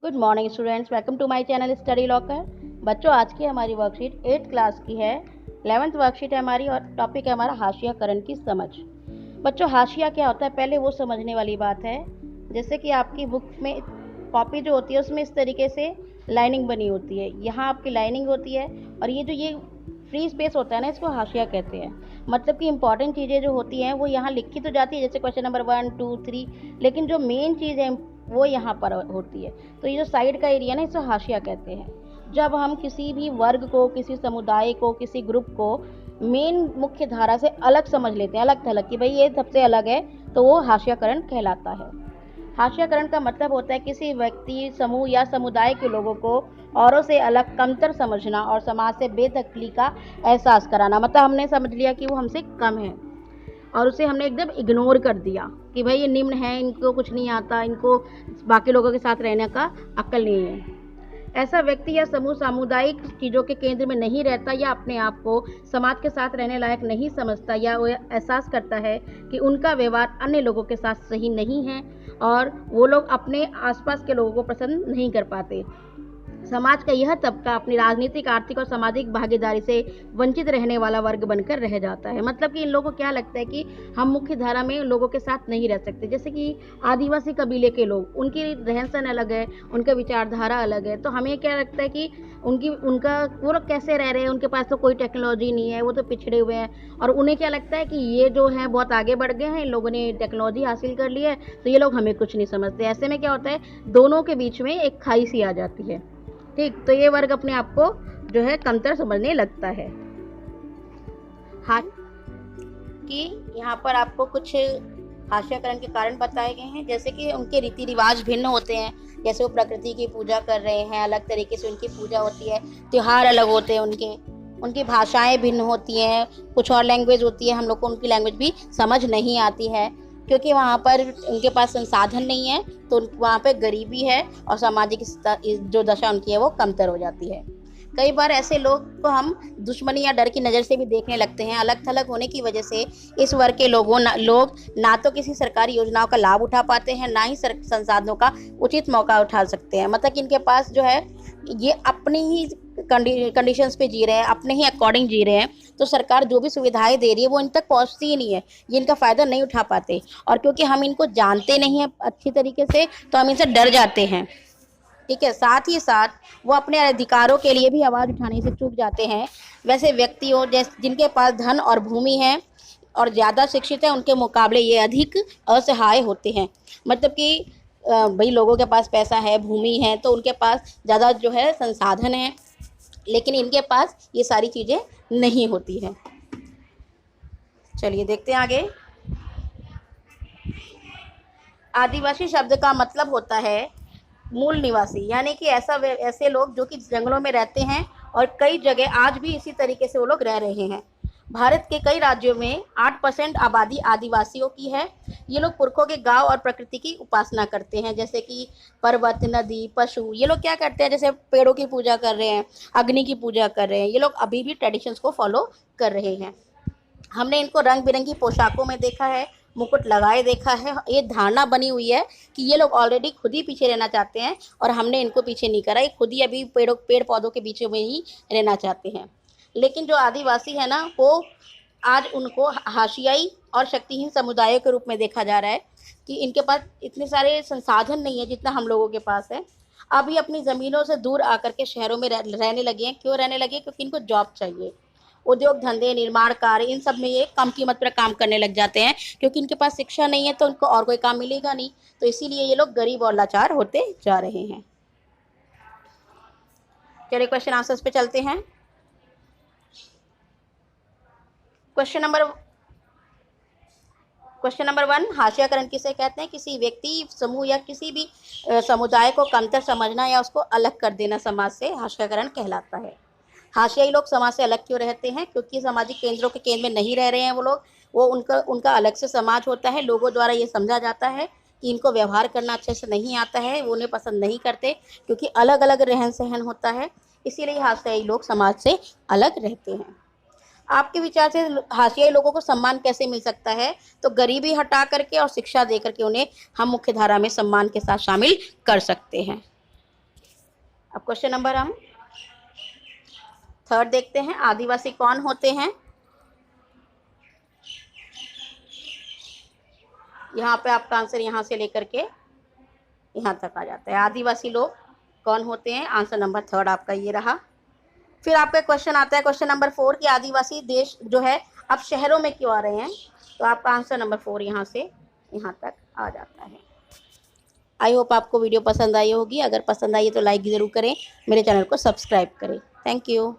Good morning students, welcome to my channel study locker. बच्चों, आज की हमारी वर्कशीट 8th क्लास की है। 11th वर्कशीट है हमारी और टॉपिक है हमारा हाशियाकरण की समझ। बच्चों, हाशिया क्या होता है पहले वो समझने वाली बात है। जैसे कि आपकी बुक में कॉपी जो होती है उसमें इस तरीके से लाइनिंग बनी होती है, यहाँ आपकी लाइनिंग होती है और ये फ्री स्पेस होता है ना, इसको हाशिया कहते हैं। मतलब कि इंपॉर्टेंट चीज़ें जो होती हैं वो यहाँ लिखी तो जाती है, जैसे क्वेश्चन नंबर 1, 2, 3, लेकिन जो मेन चीज़ है वो यहाँ पर होती है। तो ये जो साइड का एरिया ना, इसे हाशिया कहते हैं। जब हम किसी भी वर्ग को, किसी समुदाय को, किसी ग्रुप को मेन मुख्य धारा से अलग समझ लेते हैं, अलग थलग, कि भाई ये सबसे अलग है, तो वो हाशियाकरण कहलाता है। हाशियाकरण का मतलब होता है किसी व्यक्ति, समूह या समुदाय के लोगों को औरों से अलग, कमतर समझना और समाज से बेदखली का एहसास कराना। मतलब हमने समझ लिया कि वो हमसे कम है और उसे हमने एकदम इग्नोर कर दिया कि भाई ये निम्न है, इनको कुछ नहीं आता, इनको बाकी लोगों के साथ रहने का अक्ल नहीं है। ऐसा व्यक्ति या समूह सामुदायिक चीज़ों के केंद्र में नहीं रहता या अपने आप को समाज के साथ रहने लायक नहीं समझता, या वो एहसास करता है कि उनका व्यवहार अन्य लोगों के साथ सही नहीं है और वो लोग अपने आसपास के लोगों को पसंद नहीं कर पाते। समाज का यह तबका अपनी राजनीतिक, आर्थिक और सामाजिक भागीदारी से वंचित रहने वाला वर्ग बनकर रह जाता है। मतलब कि इन लोगों को क्या लगता है कि हम मुख्य धारा में लोगों के साथ नहीं रह सकते। जैसे कि आदिवासी कबीले के लोग, उनकी रहन सहन अलग है, उनका विचारधारा अलग है, तो हमें क्या लगता है कि उनका वो लोग कैसे रह रहे हैं, उनके पास तो कोई टेक्नोलॉजी नहीं है, वो तो पिछड़े हुए हैं, और उन्हें क्या लगता है कि ये जो है बहुत आगे बढ़ गए हैं, इन लोगों ने टेक्नोलॉजी हासिल कर ली है, तो ये लोग हमें कुछ नहीं समझते। ऐसे में क्या होता है, दोनों के बीच में एक खाई सी आ जाती है। ठीक, तो ये वर्ग अपने आप को जो है कमतर समझने लगता है। हाँ, कि यहाँ पर आपको कुछ हाशियाकरण के कारण बताए गए हैं, जैसे कि उनके रीति रिवाज भिन्न होते हैं। जैसे वो प्रकृति की पूजा कर रहे हैं, अलग तरीके से उनकी पूजा होती है, त्योहार अलग होते हैं उनकी भाषाएं भिन्न होती हैं, कुछ और लैंग्वेज होती है, हम लोग को उनकी लैंग्वेज भी समझ नहीं आती है क्योंकि वहाँ पर उनके पास संसाधन नहीं है, तो वहाँ पे गरीबी है और सामाजिक जो दशा उनकी है वो कमतर हो जाती है। कई बार ऐसे लोग को हम दुश्मनी या डर की नज़र से भी देखने लगते हैं। अलग थलग होने की वजह से इस वर्ग के लोग ना तो किसी सरकारी योजनाओं का लाभ उठा पाते हैं, ना ही संसाधनों का उचित मौका उठा सकते हैं। मतलब कि इनके पास जो है ये अपनी ही कंडीशंस पे जी रहे हैं, अपने ही अकॉर्डिंग जी रहे हैं, तो सरकार जो भी सुविधाएं दे रही है वो इन तक पहुंचती ही नहीं है, ये इनका फ़ायदा नहीं उठा पाते। और क्योंकि हम इनको जानते नहीं हैं अच्छी तरीके से, तो हम इनसे डर जाते हैं। ठीक है, साथ ही साथ वो अपने अधिकारों के लिए भी आवाज़ उठाने से चूक जाते हैं। वैसे व्यक्तियों जैसे जिनके पास धन और भूमि है और ज़्यादा शिक्षित है, उनके मुकाबले ये अधिक असहाय होते हैं। मतलब कि भाई लोगों के पास पैसा है, भूमि है, तो उनके पास ज़्यादा जो है संसाधन है, लेकिन इनके पास ये सारी चीज़ें नहीं होती हैं। चलिए देखते हैं आगे। आदिवासी शब्द का मतलब होता है मूल निवासी, यानी कि ऐसे लोग जो कि जंगलों में रहते हैं और कई जगह आज भी इसी तरीके से वो लोग रह रहे हैं। भारत के कई राज्यों में 8% आबादी आदिवासियों की है। ये लोग पुरखों के गांव और प्रकृति की उपासना करते हैं, जैसे कि पर्वत, नदी, पशु। ये लोग क्या करते हैं, जैसे पेड़ों की पूजा कर रहे हैं, अग्नि की पूजा कर रहे हैं। ये लोग अभी भी ट्रेडिशंस को फॉलो कर रहे हैं। हमने इनको रंग बिरंगी पोशाकों में देखा है, मुकुट लगाए देखा है। ये धारणा बनी हुई है कि ये लोग ऑलरेडी खुद ही पीछे रहना चाहते हैं और हमने इनको पीछे नहीं करा, ये खुद ही अभी पेड़ पौधों के बीच में ही रहना चाहते हैं। लेकिन जो आदिवासी है ना, वो आज उनको हाशियाई और शक्तिहीन समुदायों के रूप में देखा जा रहा है कि इनके पास इतने सारे संसाधन नहीं है जितना हम लोगों के पास है। अभी अपनी ज़मीनों से दूर आकर के शहरों में रहने लगे हैं। क्यों रहने लगे? क्योंकि इनको जॉब चाहिए। उद्योग धंधे, निर्माण कार्य, इन सब में ये कम कीमत पर काम करने लग जाते हैं क्योंकि इनके पास शिक्षा नहीं है, तो उनको और कोई काम मिलेगा नहीं, तो इसीलिए ये लोग गरीब और लाचार होते जा रहे हैं। चलिए क्वेश्चन आंसर्स पे चलते हैं। क्वेश्चन नंबर 1, हाशियाकरण किसे कहते हैं? किसी व्यक्ति, समूह या किसी भी समुदाय को कमतर समझना या उसको अलग कर देना समाज से हाशियाकरण कहलाता है। हाशियाई लोग समाज से अलग क्यों रहते हैं? क्योंकि सामाजिक केंद्रों के केंद्र में नहीं रह रहे हैं वो लोग। वो उनका अलग से समाज होता है। लोगों द्वारा ये समझा जाता है कि इनको व्यवहार करना अच्छे से नहीं आता है, वो उन्हें पसंद नहीं करते क्योंकि अलग अलग रहन सहन होता है, इसीलिए हाशियाई लोग समाज से अलग रहते हैं। आपके विचार से हाशियाई लोगों को सम्मान कैसे मिल सकता है? तो गरीबी हटा करके और शिक्षा दे करके उन्हें हम मुख्य धारा में सम्मान के साथ शामिल कर सकते हैं। अब क्वेश्चन नंबर हम 3 देखते हैं। आदिवासी कौन होते हैं? यहाँ पे आपका आंसर यहाँ से लेकर के यहाँ तक आ जाता है। आदिवासी लोग कौन होते हैं? आंसर नंबर 3 आपका ये रहा। फिर आपका क्वेश्चन आता है क्वेश्चन नंबर 4 कि आदिवासी देश जो है अब शहरों में क्यों आ रहे हैं? तो आपका आंसर नंबर 4 यहाँ से यहाँ तक आ जाता है। आई होप आपको वीडियो पसंद आई होगी। अगर पसंद आई है तो लाइक ज़रूर करें, मेरे चैनल को सब्सक्राइब करें। Thank you.